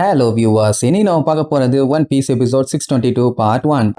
Hello viewers, இனி நம்ம பார்க்க போறது One Piece episode 622 part 1.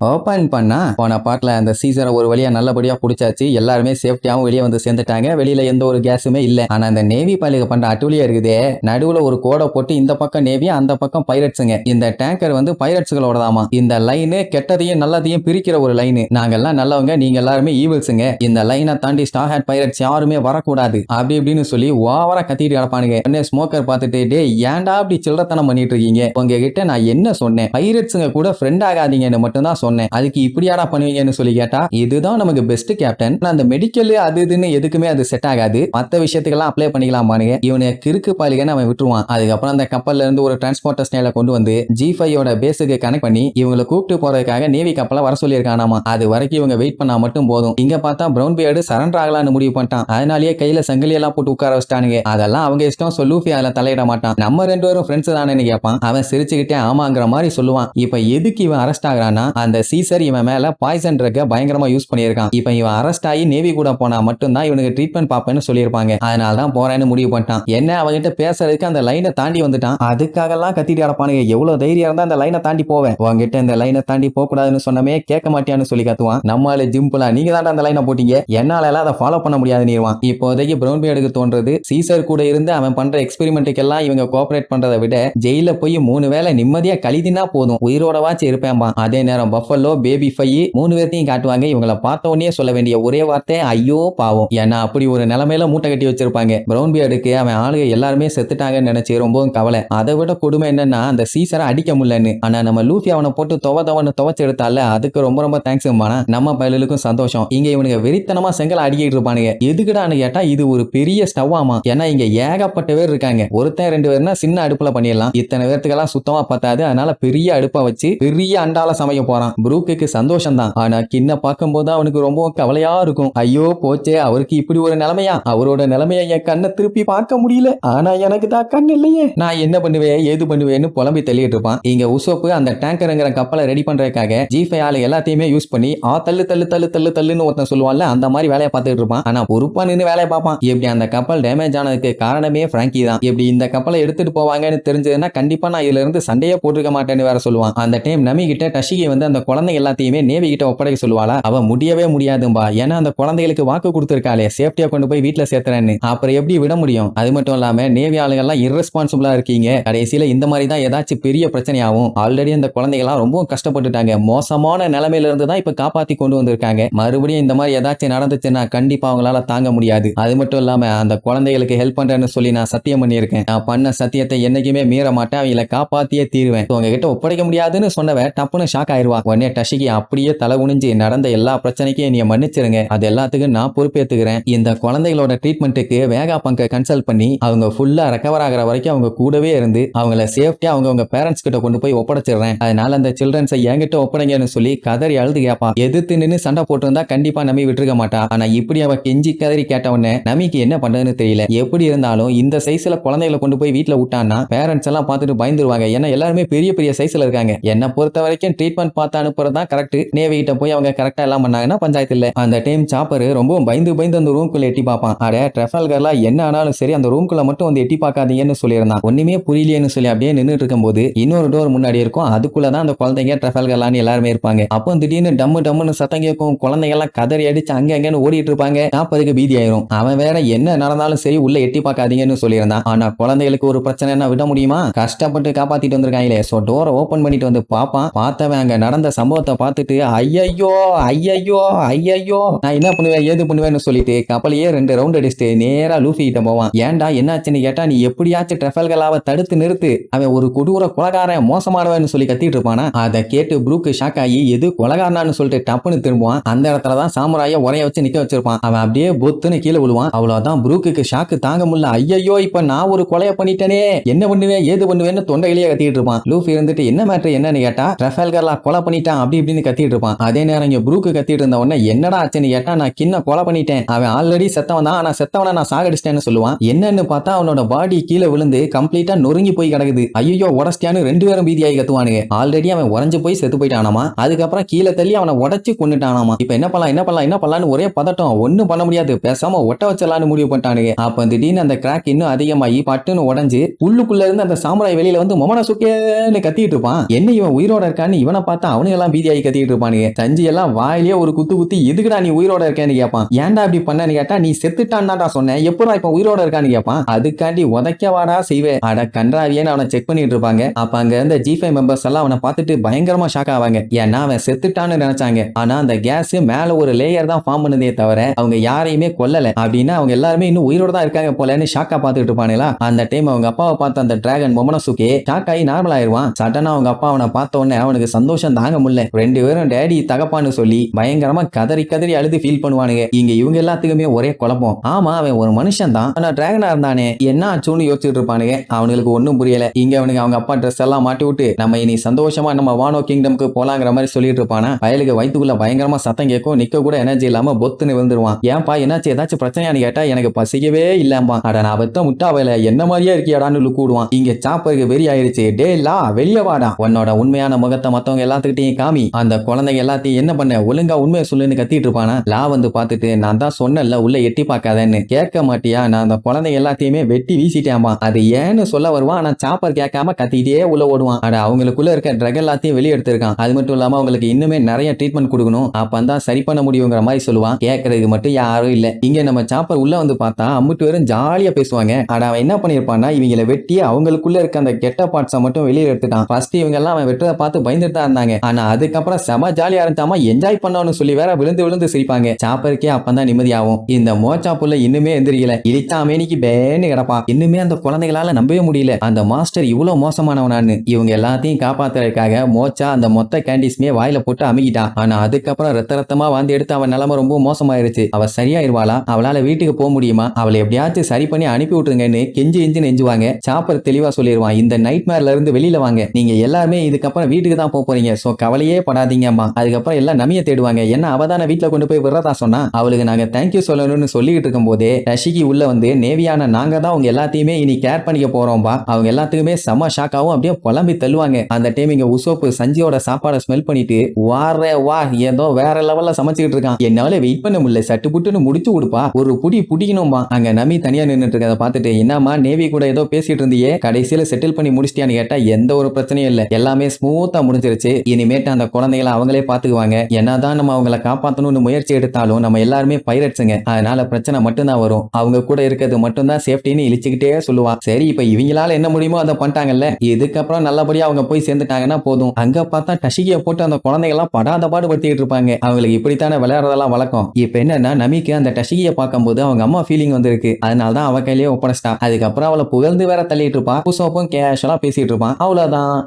Open பண்ணா போன பாட்டில் அந்த சீசரை ஒரு வழியா நல்லபடியா பிடிச்சாச்சு. எல்லாருமே சேஃப்டியாவும் வெளியே வந்து சேர்ந்துட்டாங்க. வெளியில எந்த ஒரு கேஸுமே இல்ல. ஆனா அந்த நேவி பயிலுக்கு பண்ற அட்டுலியா இருக்குதே, நடுவுல ஒரு கோடை போட்டு இந்த பக்கம் நேவி அந்த பக்கம் பைரட்ஸுங்க. இந்த டேங்கர் வந்து பைரட்ஸுகளோடதாமா. இந்த லைனு கெட்டதையும் நல்லதையும் பிரிக்கிற ஒரு லைனு. நாங்கெல்லாம் நல்லவங்க, நீங்க எல்லாருமே ஈவில்ஸுங்க. இந்த லைனை தாண்டி ஸ்டார் ஹேட் பைரட்ஸ் யாருமே வரக்கூடாது அப்படி இப்படின்னு சொல்லி ஓவரா கத்திட்டு கிடப்பானுங்க. உடனே ஸ்மோக்கர் பார்த்துட்டு, டே ஏன்டா அப்படி சில்லறத்தனம் பண்ணிட்டு இருக்கீங்க? உங்ககிட்ட நான் என்ன சொன்னேன்? பைரட்ஸுங்க கூட ஃப்ரெண்ட் ஆகாதீங்கன்னு மட்டும் தான் சொன்னேன். அதுக்கு இப்படியாடா பண்ணுவீங்கன்னு சொல்லி கேட்டா, இதுதான் நமக்கு பெஸ்ட் கேப்டன். அந்த மெடிக்கல் அது இதுன்னு எதுக்குமே அது செட் ஆகாது. மத்த விஷயத்துக்கெல்லாம் அப்ளை பண்ணிக்கலாம் பாருங்க. இவனை கிறுக்கு பாலிகன்னு அவன் விட்டுருவான். அதுக்கப்புறம் அந்த கப்பல்ல இருந்து ஒரு டிரான்ஸ்போர்ட்டர் ஸ்டைல கொண்டு வந்து G5 பேஸுக்கு கனெக்ட் பண்ணி இவங்களை கூப்பிட்டு போறதுக்காக நேவி கப்பலை வர சொல்லியிருக்கானாமா. அது வரைக்கும் இவங்க வெயிட் பண்ணா மட்டும் போதும். இங்க பார்த்தா பிரவுன் பியர்டு சரண்டர் ஆகலான்னு முடிவு பண்ணிட்டான். அதனாலேயே கையில சங்கிலி எல்லாம் போட்டு உட்கார வச்சிட்டானுங்க. அதெல்லாம் அவங்க இஷ்டம். லூஃபி அதுல தலையிட மாட்டான். நம்ம ரெண்டு பேரும் ஃப்ரெண்ட்ஸ் தானேன்னு கேட்பான். அவன் சிரிச்சுக்கிட்டே ஆமாங்கிற மாதிரி சொல்லுவான். இப்ப எதுக்கு இவன் அரெஸ்ட் ஆகுறான்னா, அந்த சீசர் இவன் மேல பாய்சன் ட்ரக்க பயங்கரமா யூஸ் பண்ணியிருக்கான். இப்ப இவன் அரெஸ்ட் ஆகி நேவி கூட போனா மட்டும்தான் இவனுக்கு ட்ரீட்மெண்ட் பாப்பேன்னு சொல்லியிருப்பாங்க. அதனால தான் போறேன்னு முடிவு பண்ணிட்டான். என்ன அவங்கிட்ட பேசுறதுக்கு அந்த லைனை தாண்டி வந்துட்டான். அதுக்காக எல்லாம் கத்திட்டு அடப்பானுங்க. எவ்வளவு தைரியம் இருந்தா அந்த லைனை தாண்டி போவேன். உங்ககிட்ட இந்த லைனை தாண்டி போக கூடாதுன்னு சொன்னமே கேட்க மாட்டியான்னு சொல்லி கத்துவான். நம்மளால ஜிம்பிளா நீங்க தான் அந்த லைனை போட்டீங்க, என்னால எல்லாம் அதை ஃபாலோ பண்ண முடியாது நீவான். இப்போதைக்கு பிரவுன் பியர்டுக்கு தோன்றது, சீசர் கூட இருந்து அவன் பண்ற எக்ஸ்பெரிமெண்ட்டுக்கெல்லாம் இவங்க கோஆபரேட் பண்றதை விட ஜெயில போய் 3 வேளை நிம்மதியா கழிதினா போதும், உயிரோட வாச்சு இருப்பேன்பா. அதே நேரம் பஃபலோ, பேபி ஃபை 3 பேர்த்தையும் காட்டுவாங்க. இவங்களை பார்த்த உடனே சொல்ல வேண்டிய ஒரே வார்த்தை ஐயோ பாவம். ஏன்னா அப்படி ஒரு நிலைமையில மூட்டை கட்டி வச்சிருப்பாங்க. பிரவுன் பியர்டுக்கு அவன் ஆளுங்க எல்லாருமே செத்துட்டாங்கன்னு நினைச்சு ரொம்பவும் கவலை. அதை விட கொடுமை என்னன்னா, அந்த சீசரை அடிக்க முடியலன்னு. ஆனா நம்ம லூஃபி அவனை போட்டு துவன்னு துவச்சு எடுத்தால அதுக்கு ரொம்ப ரொம்ப தேங்க்ஸ். நம்ம பயலுக்கும் சந்தோஷம். இங்க இவனுங்க வெறித்தனமா செங்கலை அடிக்கிட்டு இருப்பானுங்க. எதுக்குடான்னு கேட்டா, இது ஒரு பெரிய ஸ்டவ் ஆமா. ஏன்னா இங்க ஏகப்பட்ட பேர் இருக்காங்க. ஒருத்தன் 2 பேர்னா சின்ன அடுப்புல பண்ணிடலாம். இத்தனை பேர்த்துக்கெல்லாம் சுத்தமா பத்தாது. அதனால பெரிய அடுப்பா வச்சு பெரிய அண்டால சமைக்க போறான். ப்ரூக்கு சந்தோஷம் தான். ஆனா கின்ன பார்க்கும்போது அவனுக்கு ரொம்ப கவலையா இருக்கும். ஐயோ போச்சே, அவருக்கு இப்படி ஒரு நிலைமையா? அவரோட நிலைமையை என் கண்ணை திருப்பி பார்க்க முடியல. ஆனா எனக்கு தான் கண் இல்லையே, நான் என்ன பண்ணுவேன் ஏது பண்ணுவேன்னு புலம்பி தள்ளிட்டு இருப்பான். இங்க உசோப்பு அந்த டேங்கருங்கிற கப்பலை ரெடி பண்றதுக்காக G5 ஆளு எல்லாத்தையுமே யூஸ் பண்ணி தள்ளு தள்ளு தள்ளு தள்ளு தள்ளுன்னு ஒருத்தன் சொல்லுவான்ல, அந்த மாதிரி வேலையை பார்த்துட்டு இருப்பான். ஆனா பொறுப்பா நின்று வேலையை பார்ப்பான். எப்படி அந்த கப்பல் டேமேஜ் ஆனதுக்கு காரணமே பிராங்கி தான். எப்படி இந்த கப்பலை எடுத்துட்டு போவாங்கன்னு தெரிஞ்சதுன்னா கண்டிப்பா நான் இதுல இருந்து சண்டையே போட்டிருக்க மாட்டேன்னு வேற சொல்லுவான். அந்த டைம் நமி கிட்ட டஷிகி வந்து அந்த குழந்தை எல்லாத்தையுமே நேவி கிட்ட ஒப்படைக்க சொல்லுவாளா. அவ முடியவே முடியாதும்பா. ஏன்னா அந்த குழந்தைகளுக்கு வாக்கு கொடுத்திருக்காளே சேஃப்டியா கொண்டு போய் வீட்டுல சேர்த்துறேன்னு. அப்புறம் எப்படி விட முடியும்? அது மட்டும் இல்லாம நேவி ஆளுங்க எல்லாம் irresponsible இருக்கீங்க, கடைசியில இந்த மாதிரி தான் ஏதாச்சும் பெரிய பிரச்சனையாகும். ஆல்ரெடி அந்த குழந்தைகள்லாம் ரொம்ப கஷ்டப்பட்டுட்டாங்க. மோசமான நிலைமையில இருந்து தான் இப்ப காப்பாத்தி கொண்டு வந்திருக்காங்க. மறுபடியும் இந்த மாதிரி ஏதாச்சும் நடந்துச்சுன்னா கண்டிப்பா அவங்களால தாங்க முடியாது. அது மட்டும் இல்லாம அந்த குழந்தைகளுக்கு ஹெல்ப் பண்றேன்னு சொல்லி நான் சத்தியம் பண்ணியிருக்கேன். நான் பண்ண சத்தியத்தை என்னைக்குமே மீற மாட்டேன். அவங்களை காப்பாத்தியே தீருவேன். உங்ககிட்ட ஒப்படைக்க முடியாதுன்னு சொன்னவ டப்புன்னு ஷாக் ஆயிருவா. உடனே டஷிகி அப்படியே தலை குனிஞ்சு, நடந்த எல்லா பிரச்சனைக்கும் நீ மன்னிச்சிருங்க, அது எல்லாத்துக்கும் நான் பொறுப்பேற்றுக்கிறேன். இந்த குழந்தைகளோட ட்ரீட்மெண்ட்டுக்கு வேகா பங்க கன்சல்ட் பண்ணி அவங்க ஃபுல்லா ரெக்கவர் ஆகிற வரைக்கும் அவங்க கூடவே இருந்து அவங்கள சேஃப்டியா அவங்க பேரண்ட்ஸ் கிட்ட கொண்டு போய் ஒப்படைச்சிடுறேன். அதனால அந்த சில்ட்ரன்ஸை என்கிட்ட ஒப்படைங்கன்னு சொல்லி கதறி அழுது கேட்பா. எதிர்த்து நின்று சண்டை போட்டு இருந்தா கண்டிப்பா நம்பி விட்டுருக்க மாட்டா. ஆனா இப்படி அவ கெஞ்சி கதறி கேட்டவொடனே நமிக்கு என்ன பண்றதுன்னு தெரியல. எப்படி இருந்தாலும் இந்த சைஸ்ல குழந்தைகளை கொண்டு போய் வீட்டுல விட்டான்னா பேரண்ட்ஸ் எல்லாம் பார்த்துட்டு பயந்துருவாங்க. ஏன்னா எல்லாருமே பெரிய பெரிய சைஸ்ல இருக்காங்க. என்ன பொறுத்த வரைக்கும் ட்ரீட்மெண்ட் பார்த்து அனுப்புறதா கரெக்ட். நேவி கிட்ட போய் அவங்க கரெக்டா எல்லாம் பண்ணாங்கன்னா பஞ்சாயத்து இல்ல. அந்த டைம் சாப்பர் ரொம்ப பயந்து அந்த ரூம்குள்ள எட்டி பார்ப்பான். அட ட்ரெஃபல்கர்லாம் என்ன ஆனாலும் சரி அந்த ரூம்குள்ள மட்டும் வந்து எட்டி பார்க்காதீங்கன்னு சொல்லியிருந்தான். ஒண்ணுமே புரியலையேன்னு சொல்லி அப்படியே நின்றுட்டு இருக்கும்போது இன்னொரு டோர் முன்னாடி இருக்கும். அதுக்குள்ளதான் அந்த குழந்தைங்க ட்ரெஃபல்கர்லான்னு எல்லாருமே இருப்பாங்க. அப்போ திடீர்னு டம்முன்னு சத்தம் கேட்கும். குழந்தைங்க எல்லாம் கதறி அடிச்சு அங்கன்னு ஓடிட்டு இருப்பாங்க. சாப்பருக்கு பீதி ஆயிரும். அவன் வேற என்ன நடந்தாலும் சரி உள்ள எட்டி பார்க்காதீங்கன்னு சொல்லியிருந்தான். ஆனா குழந்தைகளுக்கு ஒரு பிரச்சனை விட முடியுமா? கஷ்டப்பட்டு காப்பாத்திட்டு வந்திருக்காங்களே. சோ டோரை ஓபன் பண்ணிட்டு வந்து பாப்பான். பார்த்தவன் அங்க நடந்த சம்பவத்தை பார்த்துட்டு ஐயையோ ஐயையோ ஐயையோ நான் என்ன பண்ணுவேன் ஏது பண்ணுவேன்னு சொல்லிட்டு கப்பலையே 2 ரவுண்ட் அடிச்சுட்டு நேரா லூஃபி கிட்ட போவான். ஏன்டா என்னாச்சுன்னு கேட்டா, நீ எப்படியாச்சும் ட்ரெஃபல்கர்லாவை தடுத்து நிறுத்து, அவன் ஒரு கொடூர கொலகாரன் மோசமானவன்னு சொல்லி கத்திட்டு இருப்பானா. அதை கேட்டு ப்ரூக்கு ஷாக் ஆகி எது கொலகாரனான்னு சொல்லிட்டு டப்புன்னு திரும்புவான். அந்த இடத்துலதான் சாமுராய உரைய வச்சு நிக்க வச்சிருப்பான். அவன் அப்படியே பொத்துன்னு கீழே விழுவான். அவ்வளவுதான். ப்ரூக்கு ஷாக்கு தாங்க முடியல. ஐயையோ இப்ப நான் ஒரு கொலையை பண்ணிட்டேனே, என்ன பண்ணுவேன் ஏது பண்ணுவேன்னு தொண்டையிலேயே கத்திட்டு இருப்பான். லூஃபி இருந்துட்டு என்ன மேட்டர் என்னன்னு கேட்டா, ட்ரெஃபல்கர்லா கொலை பண்ணிட்டு பண்ணிட்டான் அப்படி இப்படின்னு கத்திட்டு இருப்பான். அதே நேரம் இங்க ப்ரூக்கு கத்திட்டு இருந்த உடனே என்னடா ஆச்சுன்னு கேட்டா, நான் கின்ன கொலை பண்ணிட்டேன், அவன் ஆல்ரெடி செத்தவன் தான், ஆனா செத்தவனை நான் சாகடிச்சிட்டேன்னு சொல்லுவான். என்னன்னு பார்த்தா அவனோட பாடி கீழே விழுந்து கம்ப்ளீட்டா நொறுங்கி போய் கிடக்குது. ஐயோ உடச்சிட்டான்னு 2 பேரும் பீதியாகி கத்துவானுங்க. ஆல்ரெடி அவன் உறைஞ்சு போய் செத்து போயிட்டானாமா. அதுக்கப்புறம் கீழே தள்ளி அவனை உடைச்சு கொண்டுட்டானாமா. இப்ப என்ன பண்ணலாம்னு ஒரே பதட்டம். ஒண்ணும் பண்ண முடியாது, பேசாம ஒட்ட வச்சலான்னு முடிவு பண்ணிட்டானுங்க. அப்ப திடீர்னு அந்த கிராக் இன்னும் அதிகமாகி பட்டுன்னு உடஞ்சு உள்ளுக்குள்ள இருந்து அந்த சாமுராய் வெளியில வந்து மொமனசுக்கேன்னு கத்திட்டு இருப்பான். என்ன இவன் உயிரோட இருக்கான்னு இவனை பார்த்தா அவனுங்க எல்லாம் பீதியாகி கத்திட்டு இருப்பானுங்க. சஞ்சி எல்லாம் வாயிலே ஒரு குத்தி எதுக்குடா நீ உயிரோட இருக்கேன்னு கேட்பான். ஏன்டா இப்படி பண்ணன்னு கேட்டா, நீ செத்துட்டான்டா சொன்னேன், எப்படா இப்ப உயிரோட இருக்கான்னு கேட்பான். அதுக்காண்டி உதைக்கவாடா செய்வே, அட கன்றாவியன்னு அவனை செக் பண்ணிட்டு இருப்பாங்க. அப்ப அங்க இருந்த G5 மெம்பர்ஸ் எல்லாம் அவனை பார்த்துட்டு பயங்கரமா ஷாக் ஆவாங்க. ஏன்னா அவன் செத்துட்டான்னு நினைச்சாங்க. ஆனா அந்த கேஸ் மேல ஒரு லேயர் தான் ஃபார்ம் பண்ணதே தவிர அவங்க யாரையுமே கொல்லல. அப்படின்னா அவங்க எல்லாருமே இன்னும் உயிரோட தான் இருக்காங்க போலன்னு ஷாக்கா பார்த்துட்டு இருப்பானுங்களா. அந்த டைம் அவங்க அப்பாவை பார்த்த அந்த டிராகன் மொமனசுகே ஷாக் ஆகி நார்மல் ஆயிருவான். சடனா அவங்க அப்பா அவனை பார்த்த உடனே அவனுக்கு சந்தோஷம் தாங்க முடியல. 2 பேரும் டேடி தகப்பான்னு சொல்லி பயங்கரமா கதறி அழுது ஃபீல் பண்ணுவானுங்க. இங்க இவங்க எல்லாத்துக்குமே ஒரே குழப்பம். ஆமா அவன் ஒரு மனுஷன் தான், ஆனா டிராகனா இருந்தானே என்ன ஆச்சுன்னு யோசிச்சுட்டு இருப்பானுங்க. அவனுக்கு ஒன்னும் புரியல. இங்க அவனுக்கு அவங்க அப்பா ட்ரெஸ் எல்லாம் மாட்டி விட்டு நம்ம இனி சந்தோஷமா நம்ம வானோ கிங்டம்க்கு போலாங்கிற மாதிரி சொல்லிட்டு இருப்பானா. வயலுக்கு வயிற்றுக்குள்ள பயங்கரமா சத்தம் கேட்கும். நிக்க கூட எனர்ஜி இல்லாம பொத்துன்னு விழுந்துருவான். ஏன்பா என்னாச்சு, ஏதாச்சும் பிரச்சனையான்னு கேட்டா, எனக்கு பசிக்கவே இல்லம்பா. அட நான் வெத்த முட்டா வயல என்ன மாதிரியே இருக்கியாடான்னு லுக்கூடுவான். இங்க சாப்பருக்கு வெறி ஆயிருச்சு. டே லா வெளியே வாடா, உன்னோட உண்மையான முகத்தை மத்தவங்க எல்லாத்துக்கிட்டையும் காமி, அந்த குழந்தைங்க எல்லாத்தையும் என்ன பண்ண ஒழுங்கா உண்மையை சொல்லுன்னு கத்திட்டு இருப்பானா. லா வந்து பார்த்துட்டு, நான் தான் சொன்னல உள்ள எட்டி பார்க்காதேன்னு, கேட்க மாட்டியா, நான் அந்த குழந்தைங்க எல்லாத்தையுமே வெட்டி வீசிட்டேன்பா. அது ஏன்னு சொல்ல வருவான். ஆனா சாப்பர் கேட்காம கத்திட்டே உள்ள ஓடுவான். அட அவங்களுக்குள்ள இருக்க ட்ரக் எல்லாத்தையும் வெளியே எடுத்திருக்கான். அது மட்டும் இல்லாம அவங்களுக்கு இன்னுமே நிறைய ட்ரீட்மெண்ட் கொடுக்கணும், அப்பந்தான் சரி பண்ண முடியுங்கிற மாதிரி சொல்லுவான். கேட்கறதுக்கு மட்டும் யாரும் இல்ல. இங்க நம்ம சாப்பர் உள்ள வந்து பார்த்தா அம்முட்டு பேரும் ஜாலியா பேசுவாங்க. அட அவன் என்ன பண்ணிருப்பான்னா, இவங்களை வெட்டி அவங்களுக்குள்ள இருக்க அந்த கெட்ட பார்ட்ஸை மட்டும் வெளியே எடுத்துட்டான். ஃபர்ஸ்ட் இவங்க எல்லாம் அவன் வெட்டதை பார்த்து பயந்துட்டு தான் இருந்தாங்க. ஆனா அதுக்கப்புறம் செம ஜாலியா இருந்தாமா, என்ஜாய் பண்ணணும்னு சொல்லி வேற விழுந்து சிரிப்பாங்க. சாப்பருக்கே அப்பதான் நிம்மதியாகும். இந்த மோச்சா புள்ள இன்னுமே எந்திரிக்கல. இழித்தா அமேனிக்கு பேன்னு கிடப்பான். இன்னுமே அந்த குழந்தைகளால நம்பவே முடியல, அந்த மாஸ்டர் இவ்வளவு மோசமானவனான்னு. இவங்க எல்லாத்தையும் காப்பாத்துறதுக்காக மோச்சா அந்த மொத்த கேண்டிஸ்மே வாயில போட்டு அமுகிட்டான். ஆனா அதுக்கப்புறம் ரத்தமா வாந்தி எடுத்து அவன் நிலைமை ரொம்ப மோசமாயிருச்சு. அவ சரியாயிருவாளா, அவளால வீட்டுக்கு போக முடியுமா, அவளை எப்படியாச்சும் சரி பண்ணி அனுப்பி விட்டுருங்கன்னு கெஞ்சி நெஞ்சுவாங்க. சாப்பர் தெளிவா சொல்லிடுவான், இந்த நைட் மேர்ல இருந்து வெளியில வாங்க, நீங்க எல்லாருமே இதுக்கப்புறம் வீட்டுக்கு தான் போறீங்க, சோ கவலையே படாதீங்கம்மா. அதுக்கப்புறம் எல்லாம் நமிய தேடுவாங்க. என்ன அவதான வீட்டுல கொண்டு போய் விடுறதா சொன்னா, அவளுக்கு நாங்க தேங்க்யூ சொல்லணும்னு சொல்லிட்டு இருக்கும் போதே ரஷிகி உள்ள வந்து, நேவியான நாங்க தான் உங்க எல்லாத்தையுமே இனி கேர் பண்ணிக்க போறோம்பா. அவங்க எல்லாத்துக்குமே செம ஷாக்காவும் அப்படியே புலம்பி தள்ளுவாங்க. அந்த டைம் இங்க உசோப்பு சஞ்சியோட சாப்பாடை ஸ்மெல் பண்ணிட்டு, வாரே வா ஏதோ வேற லெவல்ல சமைச்சுக்கிட்டு இருக்கான், என்னால வெயிட் பண்ண முடியல, சட்டு புட்டுன்னு முடிச்சு கொடுப்பா, ஒரு புடி பிடிக்கணும்பா. அங்க நமி தனியா நின்னுட்டு இருக்கதை பார்த்துட்டு, என்னமா நேவி கூட ஏதோ பேசிட்டு இருந்தியே, கடைசியில செட்டில் பண்ணி முடிச்சிட்டியான்னு கேட்டா, எந்த ஒரு பிரச்சனையும் இல்ல, எல்லாமே ஸ்மூத்தா முடிஞ்சிருச்சு, இனிமேட்டு அந்த குழந்தைகளை அவங்களே பாத்துக்குவாங்க. என்னதான் நம்ம அவங்கள காப்பாத்தணும்னு முயற்சி எடுத்தாலும் நம்ம எல்லாருமே பைரட்ஸுங்க, அதனால பிரச்சனை மட்டும்தான் வரும், அவங்க கூட இருக்கிறது மட்டும்தான் சேஃப்டின்னு இழிச்சுக்கிட்டே சொல்லுவா. சரி இப்ப இவங்களால என்ன முடியுமோ அதை பண்ணிட்டாங்கல்ல, இதுக்கப்புறம் நல்லபடியா அவங்க போய் சேர்ந்துட்டாங்கன்னா போதும். அங்க பார்த்தா டஷிகிய போட்டு அந்த குழந்தைகள் எல்லாம் படாத பாடுபடுத்திட்டு இருப்பாங்க. அவங்களுக்கு இப்படித்தானே விளையாடுறதெல்லாம் வழக்கம். இப்ப என்னன்னா, நமிக்கு அந்த டஷிகிய பார்க்கும்போது அவங்க அம்மா ஃபீலிங் வந்திருக்கு, அதனாலதான் அவ கையிலேயே ஒப்படைச்சிட்டா. அதுக்கப்புறம் அவளை புகழ்ந்து வேற தள்ளிட்டு இருப்பா. புசோப்பும் கேஷுவலா பேசிட்டு இருப்பான். அவ்வளவுதான்.